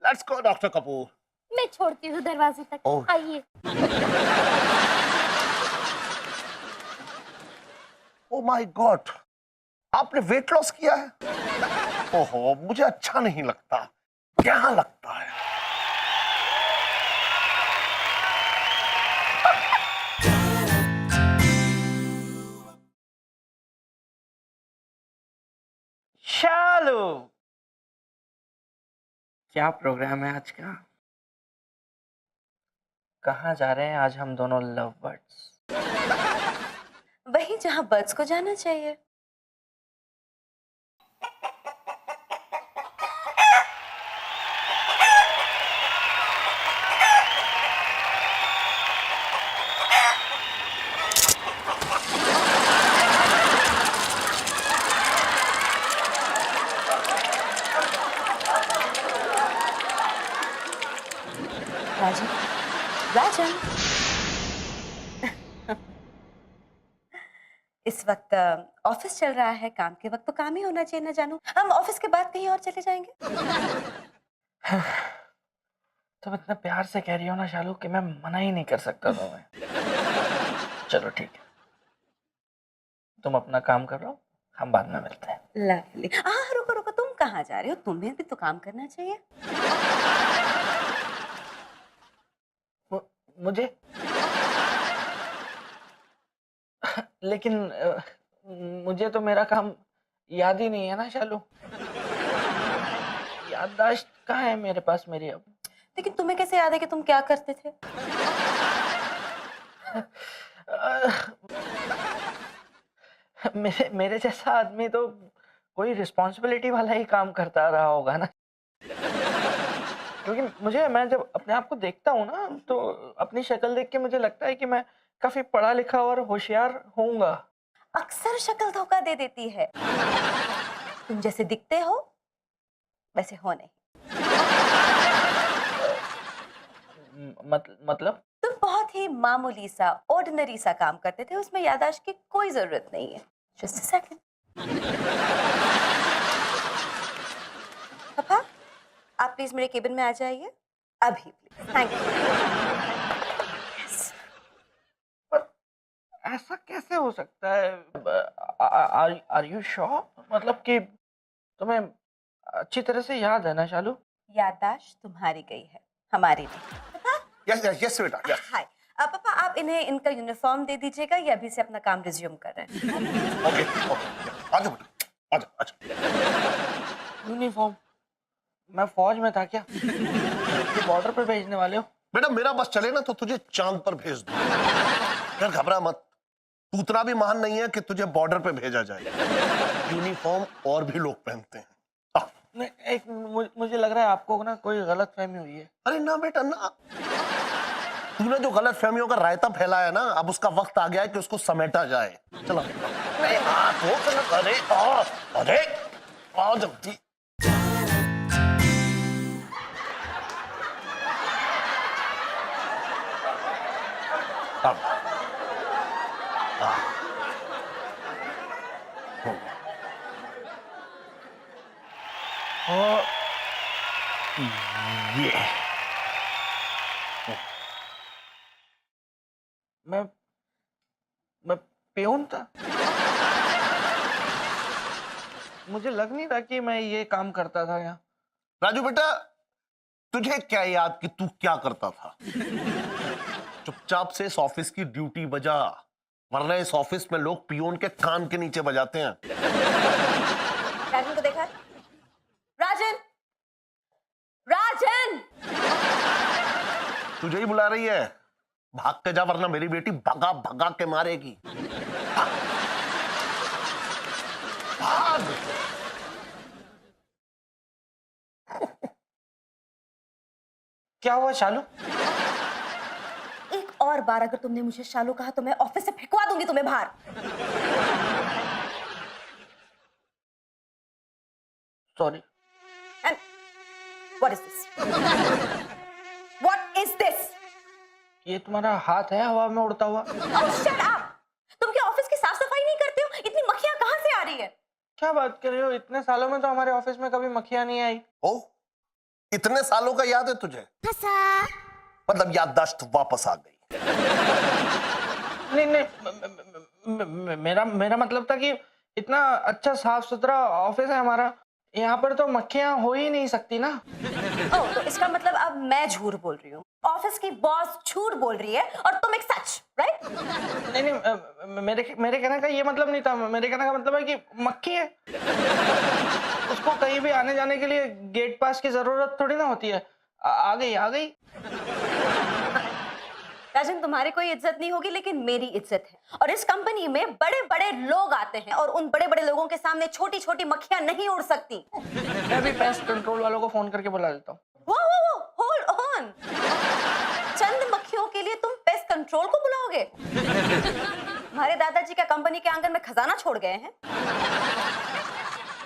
Let's go doctor Kapoor. मैं छोड़ती हूँ दरवाजे तक, ओह। आइए। ओ माय गॉड, आपने वेट लॉस किया है? ओहो, मुझे अच्छा नहीं लगता। क्या लगता है? शालू, क्या प्रोग्राम है आज का? कहाँ जा रहे हैं आज हम दोनों लव बर्ड्स? वही जहाँ बर्ड्स को जाना चाहिए। राजन, राजन। इस वक्त ऑफिस चल रहा है, काम के वक्त तो काम ही होना चाहिए। ना जानू हम ऑफिस के बाद कहीं और चले जाएंगे। तुम इतना प्यार से कह रही हो ना शालू कि मैं मना ही नहीं कर सकता तुम्हें। चलो ठीक है, तुम अपना काम कर लो, हम बाद में मिलते हैं। लवली। रुको रुको, तुम कहाँ जा रहे हो? तुम्हें भी तो काम करना चाहिए। मुझे लेकिन मुझे तो मेरा काम याद ही नहीं है ना शालू। याददाश्त कहाँ है मेरे पास मेरी अब? लेकिन तुम्हें कैसे याद है कि तुम क्या करते थे? मेरे जैसा आदमी तो कोई रिस्पॉन्सिबिलिटी वाला ही काम करता रहा होगा ना। क्योंकि मैं जब अपने आप को देखता हूँ ना, तो अपनी शक्ल देख के मुझे लगता है कि मैं काफी पढ़ा लिखा और होशियार होऊंगा। अक्सर शक्ल धोखा दे देती है। तुम जैसे दिखते हो वैसे हो नहीं। मतलब तुम बहुत ही मामूली सा, ऑर्डिनरी सा काम करते थे, उसमें याददाश्त की कोई जरूरत नहीं है। Just a second. पापा, आप प्लीज मेरे केबिन में आ जाइए अभी, प्लीज। Thank you. ऐसा कैसे हो सकता है? Are you sure? मतलब कि तुम्हें अच्छी तरह से याद है ना शालू? याददाश्त तुम्हारी गई है, हमारी नहीं। यस यस यस बेटा, यस। हाय। पापा, आप इन्हें इनका यूनिफॉर्म दे दीजिएगा, ये अभी से अपना काम रिज्यूम कर रहे हैं। ओके ओके, आजा बेटा, आजा आजा। यूनिफॉर्म? मैं फौज में था क्या? ये बॉर्डर पे भेजने वाले हो? बेटा मेरा बस चले ना तो तुझे चांद पर भेज दूं। यार घबरा मत, तू उतना भी महान नहीं है कि तुझे बॉर्डर पे भेजा जाए। यूनिफॉर्म और भी लोग पहनते हैं। नहीं, एक मुझे लग रहा है आपको ना कोई गलत फहमी हुई है। अरे ना बेटा ना, तूने जो गलत फहमियों का रायता फैलाया ना, अब उसका वक्त आ गया है कि उसको समेटा जाए। चलो अरे अरे आ जल्दी। अब और ये मैं पियून था। मुझे लग नहीं रहा कि मैं ये काम करता था यहाँ। राजू बेटा, तुझे क्या याद कि तू क्या करता था? चुपचाप से इस ऑफिस की ड्यूटी बजा, वरना इस ऑफिस में लोग पियोन के कान के नीचे बजाते हैं। राजन को देखा? राजन, राजन! तुझे ही बुला रही है, भाग के जा वरना मेरी बेटी भगा भगा के मारेगी। भाग। क्या हुआ शालू? एक और बार अगर तुमने मुझे शालू कहा तो मैं ऑफिस से फेंकवा दूंगी तुम्हें बाहर। Sorry. And what is this? What is this? ये तुम्हारा हाथ है हवा में उड़ता हुआ? Oh, shut up! तुम क्या ऑफिस की क्या बात कर रहे हो? इतने सालों में तो हमारे ऑफिस में कभी मक्खियां नहीं आई। ओ, इतने सालों का याद है तुझे? मतलब याददाश्त वापस आ गई। नहीं नहीं, मेरा मतलब था कि इतना अच्छा साफ सुथरा ऑफिस है हमारा, यहाँ पर तो मक्खियां हो ही नहीं सकती ना। ओह, तो इसका मतलब अब मैं झूठ बोल रही हूँ, ऑफिस की बॉस झूठ बोल रही है और तुम एक सच, राइट? नहीं नहीं, मेरे कहने का ये मतलब नहीं था। मेरे कहने का मतलब है कि मक्खी है, उसको कहीं भी आने जाने के लिए गेट पास की जरूरत थोड़ी ना होती है। आ गई आ गई। राजन, तुम्हारी कोई इज्जत नहीं होगी लेकिन मेरी इज्जत है, और इस कंपनी में बड़े बड़े लोग आते हैं और उन बड़े बड़े लोगों के सामने छोटी छोटी मक्खियां नहीं उड़ सकती। मैं भी पेस्ट कंट्रोल वालों को फोन करके बुला देता हूँ। वो होल्ड ऑन, चंद मक्खियों के लिए तुम पेस्ट कंट्रोल को बुलाओगे? हमारे दादाजी क्या कंपनी के आंगन में खजाना छोड़ गए हैं?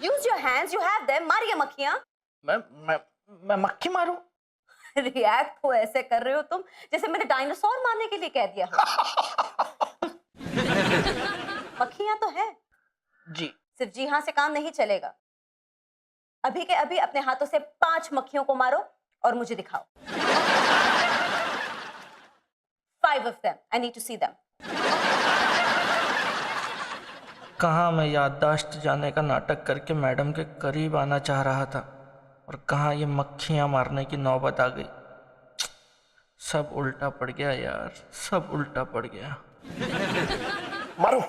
Use your hands, you have them, मारिए मक्खियां। मैं मक्खी मारूं? रिएक्ट तो ऐसे कर रहे हो तुम जैसे मैंने डायनासोर मारने के लिए कह दिया हो। मक्खियां तो है जी। सिर्फ जी हाँ से काम नहीं चलेगा। अभी के अभी अपने हाथों से 5 मक्खियों को मारो और मुझे दिखाओ। 5 of them. I need to see them. कहाँ मैं याददाश्त जाने का नाटक करके मैडम के करीब आना चाह रहा था, और कहाँ ये मक्खियां मारने की नौबत आ गई। सब उल्टा पड़ गया यार, सब उल्टा पड़ गया। मारो।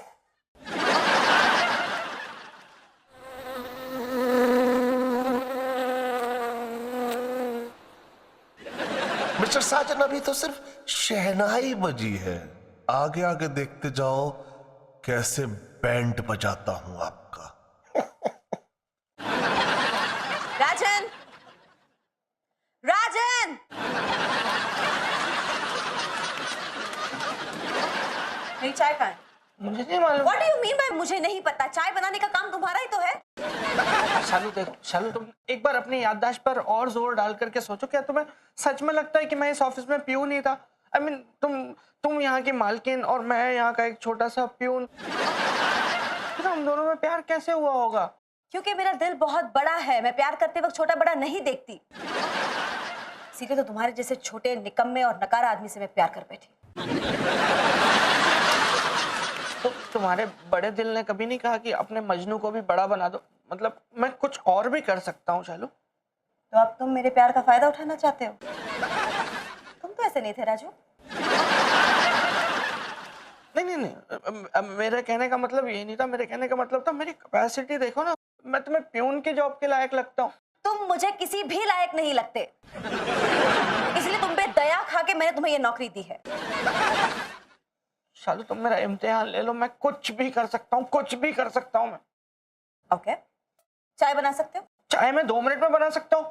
मिस्टर साजन, अभी तो सिर्फ शहनाई बजी है, आगे आगे देखते जाओ कैसे बैंड बजाता हूं आपका। राजन, राजन, मेरी चाय कहाँ है? मुझे नहीं मालूम। What do you mean by मुझे नहीं पता? चाय बनाने का काम तुम्हारा ही तो है। शालू देखो, शालू तुम एक बार अपनी याददाश्त पर और जोर डाल करके सोचो, क्या तुम्हें सच में लगता है कि मैं इस ऑफिस में प्यून ही था? I mean, तुम यहाँ की मालकिन और मैं यहाँ का एक छोटा सा प्यून, फिर हम दोनों में प्यार कैसे हुआ होगा? क्योंकि मेरा दिल बहुत बड़ा है, मैं प्यार करते वक्त छोटा बड़ा नहीं देखती। इसीलिए तो तुम्हारे जैसे छोटे निकम्मे और नकारा आदमी से मैं प्यार कर बैठी। तो तुम्हारे बड़े दिल ने कभी नहीं कहा कि अपने मजनू को भी बड़ा बना दो? मतलब मैं कुछ और भी कर सकता हूँ शालू। तो अब तुम मेरे प्यार का फायदा उठाना चाहते हो? तुम तो ऐसे नहीं थे राजू। नहीं, मेरे कहने का मतलब ये नहीं था। मेरे कहने का मतलब था मेरी कैपेसिटी देखो ना, मैं तुम्हें प्यून की जॉब के लायक लगता हूँ। तुम मुझे किसी भी लायक नहीं लगते, इसलिए तुम पे दया खा के मैंने तुम्हें ये नौकरी दी है। शालू तुम मेरा इम्तिहान ले लो, मैं कुछ भी कर सकता हूँ, कुछ भी कर सकता हूँ मैं। ओके, चाय बना सकते हो? चाय मैं 2 मिनट में बना सकता हूँ।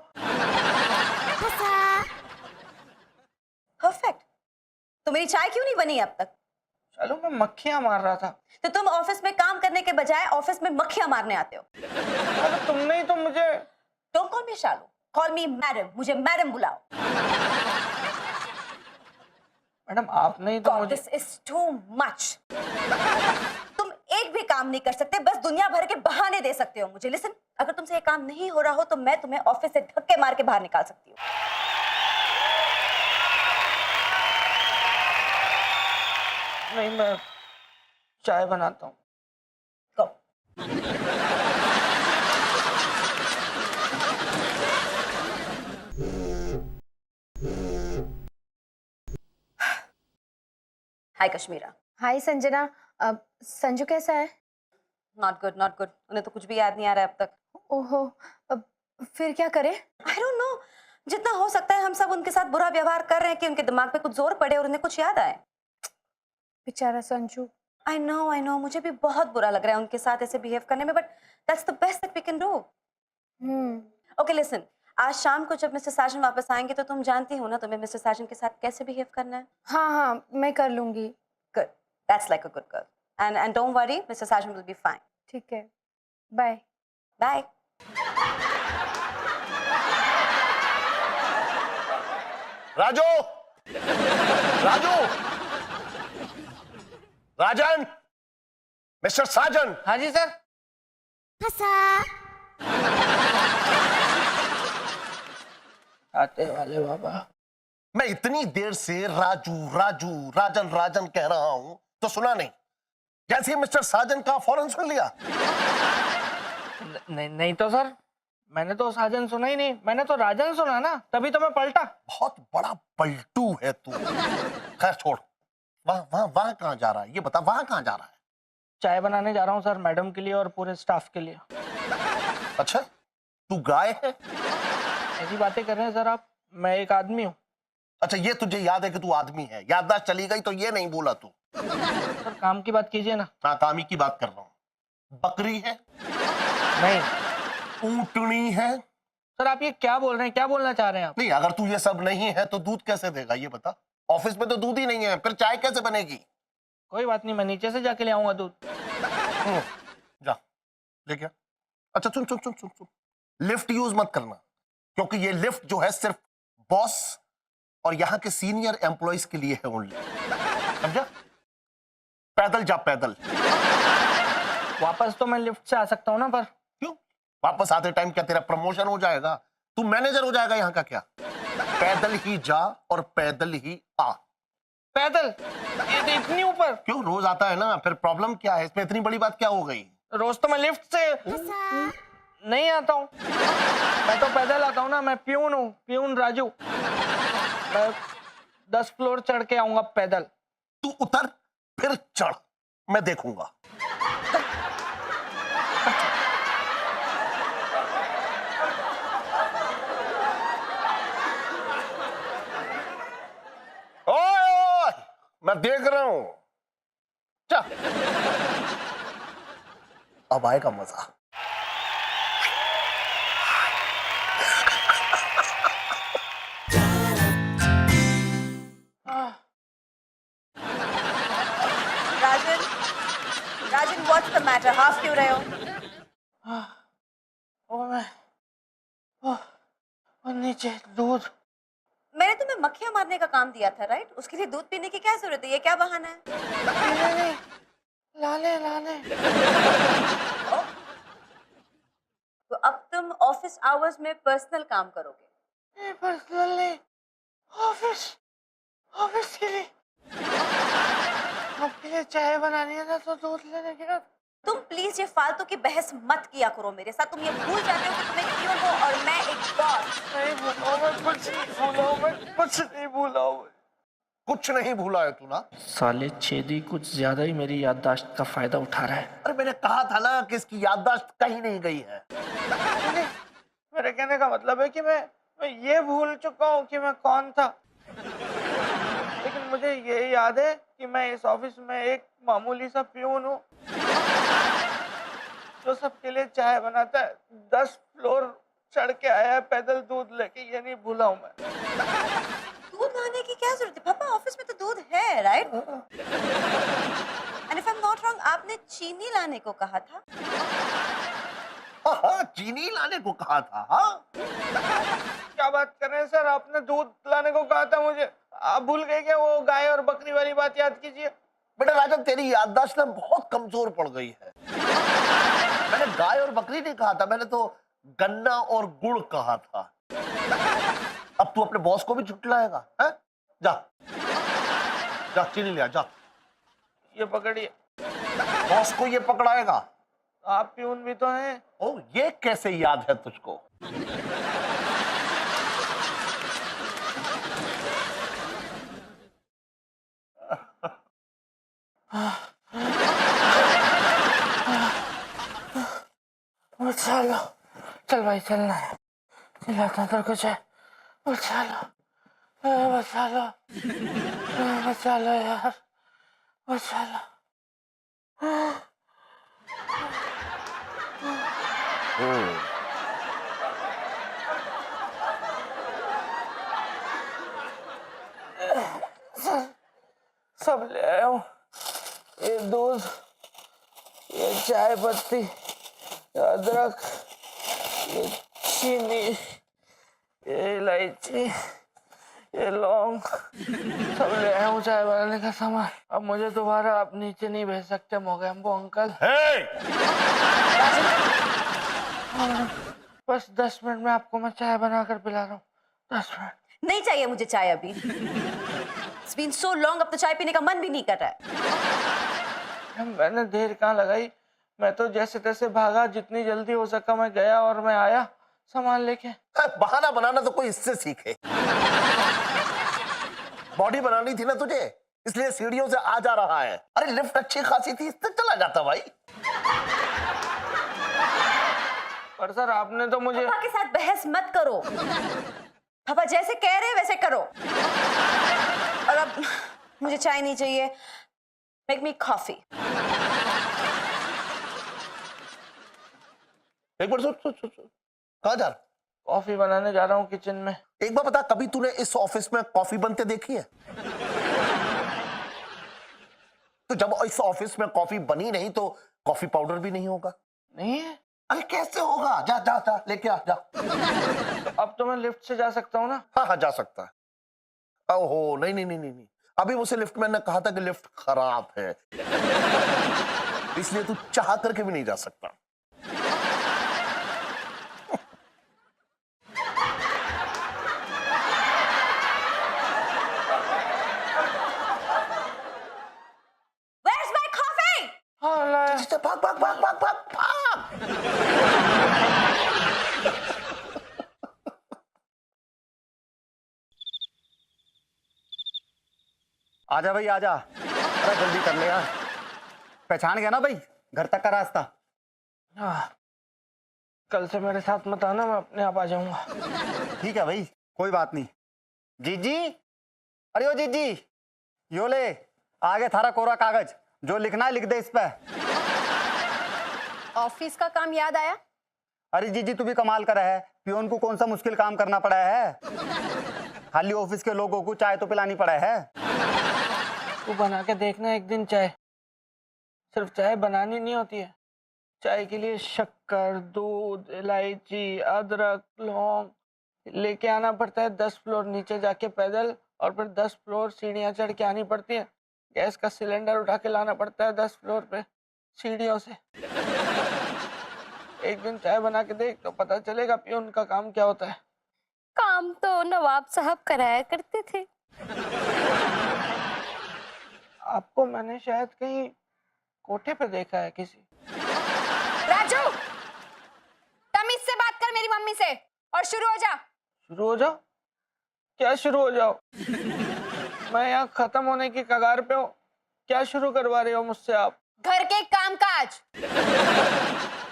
परफेक्ट। तो मेरी चाय क्यों नहीं बनी अब तक? शालू मैं मक्खियां मार रहा था। तो तुम ऑफिस में काम करने के बजाय ऑफिस में मक्खियां मारने आते हो। शालू तुमने ही तो मुझे। Don't call me Shalu, call me madam. मुझे मैडम बुलाओ। मैडम आपने ही तो God, मुझे। this is too much. तुम एक भी काम नहीं कर सकते, बस दुनिया भर के बहाने दे सकते हो मुझे। लिसन, अगर तुमसे ये काम नहीं हो रहा हो तो मैं तुम्हें ऑफिस से धक्के मार के बाहर निकाल सकती हूँ। नहीं, मैं चाय बनाता हूँ। Go. हाय कश्मीरा। हाय संजना। संजू कैसा है? Not good, not good. उन्हें तो कुछ भी याद नहीं आ रहा है अब तक। ओहो, अब फिर क्या करें? आई डोंट नो, जितना हो सकता है हम सब उनके साथ बुरा व्यवहार कर रहे हैं कि उनके दिमाग पे कुछ जोर पड़े और उन्हें कुछ याद आए। बेचारा संजू। आई नो, मुझे भी बहुत बुरा लग रहा है उनके साथ ऐसे बिहेव करने में, but that's the best that we can do. Okay listen, आज शाम को जब मिस्टर साजन वापस आएंगे तो तुम जानती हो ना तुम्हें मिस्टर साजन के साथ कैसे बिहेव करना है। हाँ, मैं कर लूंगी। Good, that's like a good girl. And don't worry, mister Sajan will be fine. ठीक है, bye. Bye. Raju, Raju, Rajan, mister Sajan. हाँ जी सर। आते वाले बाबा। मैं इतनी देर से राजू राजू राजन राजन कह रहा हूं तो सुना नहीं? जैसे ही मिस्टर साजन का फौरन सुन लिया। नहीं नहीं तो सर, मैंने तो साजन सुना ही नहीं, मैंने तो राजन सुना ना, तभी तो मैं पलटा। बहुत बड़ा पलटू है तू। खैर छोड़, वहां कहां जा रहा है ये बता, वहां कहां जा रहा है? चाय बनाने जा रहा हूँ सर, मैडम के लिए और पूरे स्टाफ के लिए। अच्छा, तू गाय है? ऐसी बातें कर रहे हैं सर आप, मैं एक आदमी हूँ। अच्छा, ये तुझे याद है कि तू आदमी है? याददाश्त चली गई तो ये नहीं बोला तू। सर काम की बात कीजिए ना। हाँ, कामी की बात कर रहा हूँ। बकरी है? नहीं ऊंटनी है? सर, आप ये क्या बोल रहे हैं, क्या बोलना चाह रहे हैं आप? नहीं, अगर तू ये सब नहीं है तो दूध कैसे देगा ये बता? ऑफिस में तो दूध ही नहीं है, फिर चाय कैसे बनेगी? कोई बात नहीं, मैं नीचे से जाके ले आऊंगा दूध। जा लेके आ। अच्छा सुन सुन सुन सुन सुन, लिफ्ट यूज मत करना, क्योंकि ये लिफ्ट जो है सिर्फ बॉस और यहाँ के सीनियर एम्प्लॉइज के लिए है ओनली, समझा? पैदल जा, पैदल। वापस तो मैं लिफ्ट से आ सकता हूँ ना, पर क्यों? वापस आते टाइम क्या तेरा प्रमोशन हो जाएगा? तू मैनेजर हो जाएगा यहाँ का क्या? पैदल ही जा और पैदल ही आ। पैदल? ये तो इतनी ऊपर। क्यों? रोज आता है ना, फिर प्रॉब्लम क्या है इसमें? इतनी बड़ी बात क्या हो गई? रोज तो मैं लिफ्ट से नहीं आता हूँ, मैं तो पैदल आता हूँ ना। मैं प्यून हूँ, प्यून राजू। मैं 10 फ्लोर चढ़ के आऊंगा पैदल। तू उतर फिर चढ़, मैं देखूंगा। ओए, मैं देख रहा हूं। चल, अब आएगा मजा। राजन, राजन, व्हाट्स द मैटर? हाफ क्यों रहे हो? और नीचे दूध। मैंने तुम्हें मक्खियां मारने का काम दिया था, राइट? उसके लिए दूध पीने की क्या जरूरत है? ये क्या बहाना है? नहीं, लाले लाले। तो अब तुम ऑफिस आवर्स में पर्सनल काम करोगे? पर्सनल नहीं, ऑफिस, ऑफिस के लिए। आपके लिए चाय बनानी है ना, तो दूध लेने गया। तुम प्लीज ये फालतू की बहस मत किया करो मेरे साथ। तुम ये भूल जाते हो कि तुम एक प्यून हो और मैं एक बॉस। नहीं भूला, मैं कुछ नहीं भूला, मैं कुछ नहीं भूला। कुछ नहीं भूला है तू ना? साले छेदी कुछ ज्यादा ही मेरी याददाश्त का फायदा उठा रहा है। अरे मैंने कहा था ना कि इसकी याददाश्त कहीं नहीं गई है। मेरे कहने का मतलब है कि मैं ये भूल चुका हूँ कि मैं कौन था, लेकिन मुझे ये याद है कि मैं इस ऑफिस में एक मामूली सा प्यून हूँ जो सबके लिए चाय बनाता है। 10 फ्लोर चढ़ के आया है पैदल दूध लेके, ये नहीं भूला हूँ मैं। दूध लाने की क्या जरूरत है पापा? ऑफिस में तो दूध है, right? And if I am not wrong, आपने चीनी लाने को कहा था। हाँ, चीनी लाने को कहा था। हाँ, क्या बात कर रहे हैं सर? आपने दूध लाने को कहा था मुझे, आप भूल गए क्या? वो गाय और बकरी वाली बात याद कीजिए। बेटा राजन, तेरी याददाश्त ना बहुत कमजोर पड़ गई है। मैंने गाय और बकरी नहीं कहा था, मैंने तो गन्ना और गुड़ कहा था। अब तू अपने बॉस को भी झुठलाएगा? हैं? जा जा, चीनी ले आ, जा। ये पकड़िए। बॉस को ये पकड़ाएगा? आप प्यून भी तो हैं। ओ, ये कैसे याद है तुझको? चलो, चल भाई, चलना है। चिल्लाता तो कुछ है। चलो, बचा लो, बचा लो यार, बचा लो। सब ले आया हूँ, ये दूध, ये चाय पत्ती, अदरक, ये चीनी, ये इलायची, ये लौंग सब ले आया हूँ चाय बनाने का सामान। अब मुझे दोबारा आप नीचे नहीं भेज सकते मोगैम्बो अंकल। हे! बस 10 मिनट में आपको मैं चाय बनाकर पिला रहा हूँ। 10 मिनट। नहीं चाहिए मुझे चाय अभी। It's been so long, अब तो चाय पीने का मन भी नहीं कर रहा है। मैंने देर कहाँ लगाई, मैं तो जैसे तैसे भागा, जितनी जल्दी हो सका मैं गया और मैं आया सामान लेके। बहाना बनाना तो कोई इससे सीखे। बॉडी बनानी थी ना तुझे, इसलिए सीढ़ियों से आ जा रहा है। अरे लिफ्ट अच्छी खासी थी, इससे चला जाता भाई। पर सर आपने तो मुझे। पापा के साथ बहस मत करो। पापा जैसे कह रहे हैं वैसे करो। और अब मुझे चाय नहीं चाहिए, मेक मी कॉफी। एक बार सुन, कहाँ जा रहा? कॉफी बनाने जा रहा हूँ किचन में। एक बार बता, कभी तूने इस ऑफिस में कॉफी बनते देखी है? तो जब इस ऑफिस में कॉफी बनी नहीं तो कॉफी पाउडर भी नहीं होगा। नहीं है? अरे कैसे होगा? जा जा जा लेके आ जा। तो अब तो मैं लिफ्ट से जा सकता हूँ ना? हाँ हाँ जा सकता है। ओहो नहीं नहीं नहीं नहीं नहीं, अभी मुझे लिफ्ट मैन ने कहा था कि लिफ्ट खराब है, इसलिए तू चाह करके भी नहीं जा सकता। Where's my coffee? हाँ लाया। भाग भाग भाग भाग भाग भाग। आजा भाई आजा, अरे जल्दी कर ले यार। पहचान गया ना भाई, घर तक का रास्ता। हाँ, कल से मेरे साथ मत आना, मैं अपने आप आ जाऊंगा। ठीक है भाई, कोई बात नहीं। जीजी, अरे ओ जीजी, यो ले आगे थारा कोरा कागज, जो लिखना है लिख दे इस पे। ऑफिस का काम याद आया? अरे जीजी तू भी कमाल कर है, पियोन को कौन सा मुश्किल काम करना पड़ा है, खाली ऑफिस के लोगों को चाय तो पिलानी पड़ा है। तू बना के देखना एक दिन चाय। सिर्फ चाय बनानी नहीं होती है, चाय के लिए शक्कर, दूध, इलायची, अदरक, लौंग लेके आना पड़ता है। 10 फ्लोर नीचे जाके पैदल, और फिर 10 फ्लोर सीढ़ियाँ चढ़ के आनी पड़ती है। गैस का सिलेंडर उठा के लाना पड़ता है 10 फ्लोर पे सीढ़ियों से। एक दिन चाय बना के देख तो पता चलेगा पियून का काम क्या होता है। काम तो नवाब साहब कराया करते थे। आपको मैंने शायद कहीं कोठे पे देखा है किसी। राजू, तमीज से बात कर मेरी मम्मी से और शुरू हो जा। शुरू हो जाओ? क्या शुरू हो जाओ? मैं यहाँ खत्म होने की कगार पे हूँ, क्या शुरू करवा रहे हो मुझसे आप? घर के काम काज।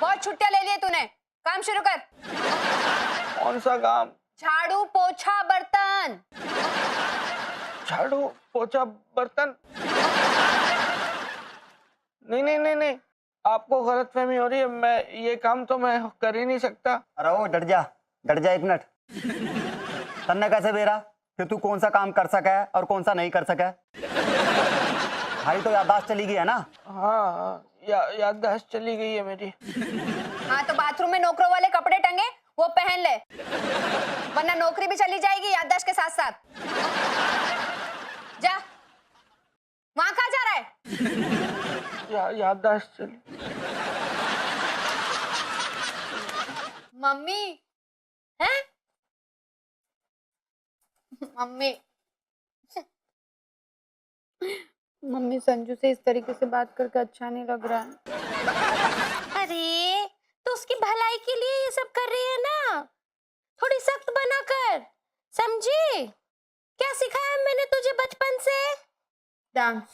बहुत छुट्टियां ले लिए तूने, काम शुरू कर। कौन सा काम? झाड़ू पोछा बर्तन। झाड़ू पोछा बर्तन? नहीं नहीं नहीं नहीं, आपको गलतफहमी हो रही है। मैं ये काम तो मैं कर ही नहीं सकता। अरे ओ डट जा एक मिनट। तन्ने कैसे बेरा कि तू कौन सा काम कर सका है और कौन सा नहीं कर सका है? भाई तो याददाश्त चली गई है ना? हाँ, याददाश्त चली गई है मेरी। हाँ तो बाथरूम में नौकरों वाले कपड़े टंगे वो पहन ले, वरना नौकरी भी चली जाएगी याददाश्त के साथ साथ। जा, वहां कहाँ जा रहा है? याददाश्त चली। मम्मी हैं? मम्मी मम्मी संजू से इस तरीके से बात करके अच्छा नहीं लग रहा है। अरे तो उसकी भलाई के लिए ये सब कर रही है ना, थोड़ी सख्त बना कर, समझी? क्या सिखाया मैंने तुझे बचपन से? डांस।